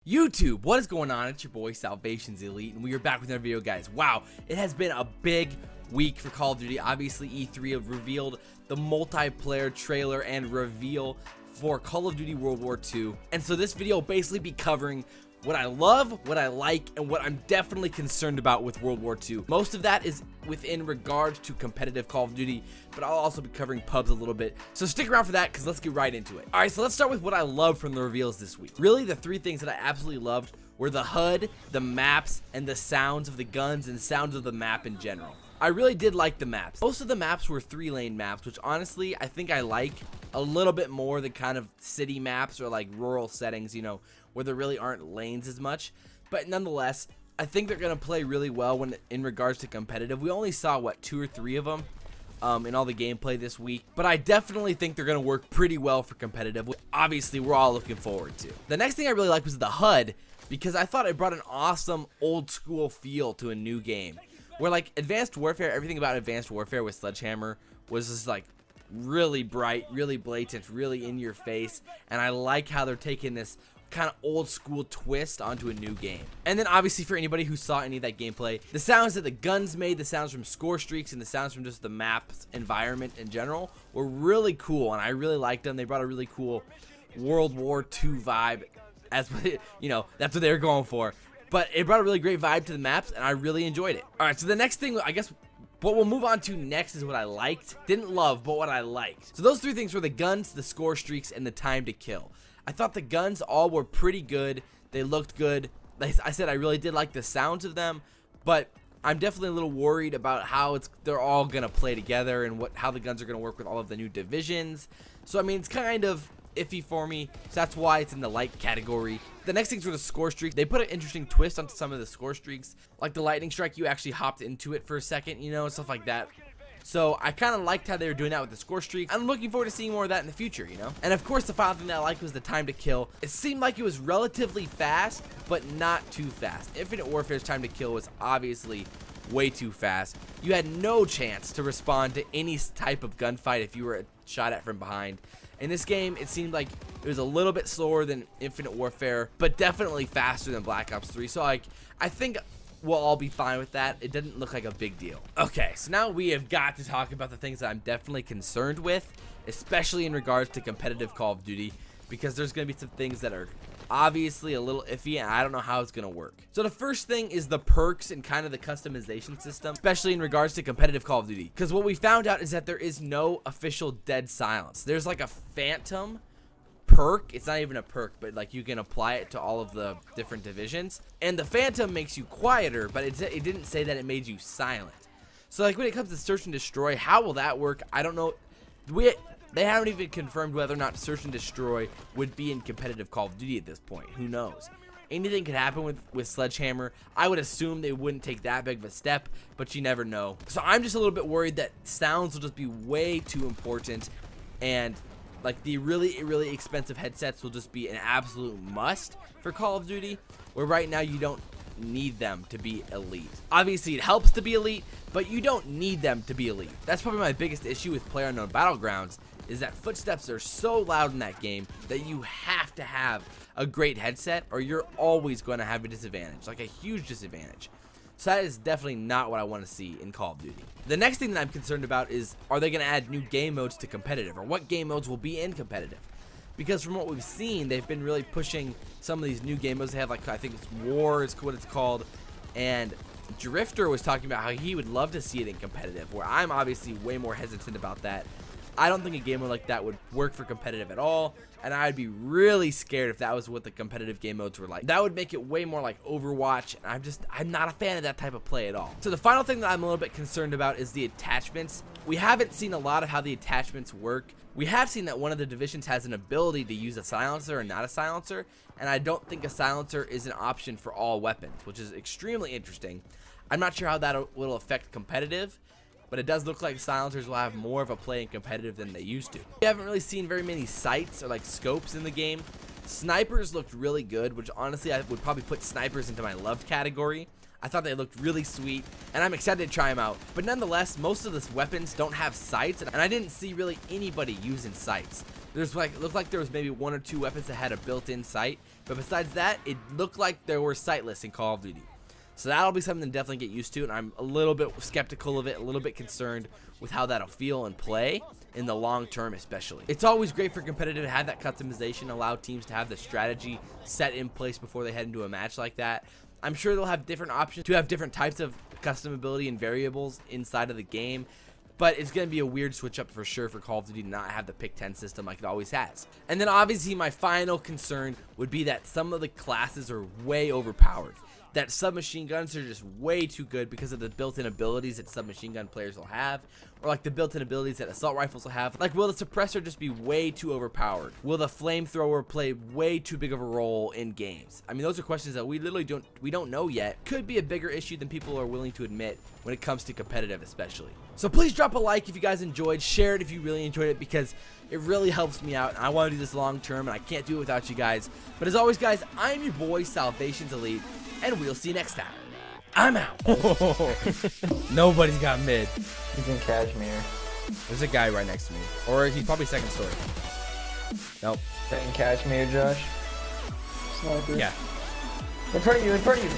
YouTube, what is going on? It's your boy SalvationsElite, and we are back with another video, guys. Wow, it has been a big week for Call of Duty. Obviously, E3 have revealed the multiplayer trailer and reveal for Call of Duty World War II. And so this video will basically be covering what I love, what I like, and what I'm definitely concerned about with World War II. Most of that is within regards to competitive Call of Duty, but I'll also be covering pubs a little bit. So stick around for that, because let's get right into it. Alright, so let's start with what I love from the reveals this week. Really, the three things that I absolutely loved were the HUD, the maps, and the sounds of the guns and sounds of the map in general. I really did like the maps. Most of the maps were 3-lane maps, which honestly, I think I like a little bit more than kind of city maps or like rural settings, you know, where there really aren't lanes as much. But nonetheless, I think they're going to play really well when in regards to competitive. We only saw, what, 2 or 3 of them in all the gameplay this week. But I definitely think they're going to work pretty well for competitive, which obviously we're all looking forward to. The next thing I really liked was the HUD, because I thought it brought an awesome old school feel to a new game. Where like Advanced Warfare, everything about Advanced Warfare with Sledgehammer was just like really bright, really blatant, really in your face. And I like how they're taking this kind of old school twist onto a new game. And then obviously for anybody who saw any of that gameplay, the sounds that the guns made, the sounds from score streaks, and the sounds from just the map's environment in general were really cool, and I really liked them. They brought a really cool World War II vibe, as you know, that's what they were going for. But it brought a really great vibe to the maps, and I really enjoyed it. Alright, so the next thing, I guess, what we'll move on to next is what I liked. Didn't love, but what I liked. So those three things were the guns, the score streaks, and the time to kill. I thought the guns all were pretty good. They looked good. Like I said, I really did like the sounds of them, but I'm definitely a little worried about how they're all gonna play together and how the guns are gonna work with all of the new divisions. So I mean, it's kind of iffy for me, so that's why it's in the light category. The next things were the score streaks. They put an interesting twist onto some of the score streaks, like the lightning strike. You actually hopped into it for a second, you know, and stuff like that. So I kind of liked how they were doing that with the score streak. I'm looking forward to seeing more of that in the future, you know. And of course, the final thing that I liked was the time to kill. It seemed like it was relatively fast, but not too fast. Infinite Warfare's time to kill was obviously way too fast. You had no chance to respond to any type of gunfight if you were shot at from behind. In this game, it seemed like it was a little bit slower than Infinite Warfare, but definitely faster than Black Ops 3. So like, I think we'll all be fine with that. It didn't look like a big deal. Okay, so now we have got to talk about the things that I'm definitely concerned with, especially in regards to competitive Call of Duty, because there's going to be some things that are obviously a little iffy, and I don't know how it's going to work. So the first thing is the perks and kind of the customization system, especially in regards to competitive Call of Duty, because what we found out is that there is no official dead silence. There's like a phantom perk. It's not even a perk, but like you can apply it to all of the different divisions, and the phantom makes you quieter, but it didn't say that it made you silent. So like when it comes to search and destroy, how will that work? I don't know. They haven't even confirmed whether or not search and destroy would be in competitive Call of Duty at this point. Who knows? Anything could happen with Sledgehammer. I would assume they wouldn't take that big of a step, but you never know. So I'm just a little bit worried that sounds will just be way too important, and like the really expensive headsets will just be an absolute must for Call of Duty, where right now you don't need them to be elite. Obviously it helps to be elite, but you don't need them to be elite. That's probably my biggest issue with PlayerUnknown Battlegrounds, is that footsteps are so loud in that game that you have to have a great headset or you're always going to have a disadvantage, like a huge disadvantage. So that is definitely not what I want to see in Call of Duty. The next thing that I'm concerned about is, are they going to add new game modes to competitive, or what game modes will be in competitive? Because from what we've seen, they've been really pushing some of these new game modes. They have, like, I think it's War is what it's called, and Drifter was talking about how he would love to see it in competitive, where I'm obviously way more hesitant about that. I don't think a game mode like that would work for competitive at all, and I'd be really scared if that was what the competitive game modes were like. That would make it way more like Overwatch, and I'm not a fan of that type of play at all. So the final thing that I'm a little bit concerned about is the attachments. We haven't seen a lot of how the attachments work. We have seen that one of the divisions has an ability to use a silencer and not a silencer, and I don't think a silencer is an option for all weapons, which is extremely interesting. I'm not sure how that will affect competitive, but it does look like silencers will have more of a play in competitive than they used to. We haven't really seen very many sights or like scopes in the game. Snipers looked really good, which honestly I would probably put snipers into my loved category. I thought they looked really sweet, and I'm excited to try them out. But nonetheless, most of the weapons don't have sights, and I didn't see really anybody using sights. There's like, it looked like there was maybe 1 or 2 weapons that had a built-in sight, But besides that, it looked like there were sightless in Call of Duty. So that'll be something to definitely get used to, and I'm a little bit skeptical of it, a little bit concerned with how that'll feel and play in the long term especially. It's always great for competitive to have that customization, allow teams to have the strategy set in place before they head into a match like that. I'm sure they'll have different options to have different types of customability and variables inside of the game, but it's going to be a weird switch up for sure for Call of Duty to not have the pick 10 system like it always has. And then obviously my final concern would be that some of the classes are way overpowered. That submachine guns are just way too good because of the built-in abilities that submachine gun players will have, or like the built-in abilities that assault rifles will have. Like, will the suppressor just be way too overpowered? Will the flamethrower play way too big of a role in games? I mean, those are questions that we literally don't know yet. Could be a bigger issue than people are willing to admit when it comes to competitive especially. So please drop a like if you guys enjoyed, share it if you really enjoyed it, because it really helps me out, and I want to do this long term, and I can't do it without you guys. But as always, guys, I'm your boy, SalvationsElite, and we'll see you next time. I'm out. Nobody's got mid. He's in Kashmir. There's a guy right next to me. Or he's probably second story. Nope. In Kashmir, Josh. Sniper. Yeah. In front of you, in front of you.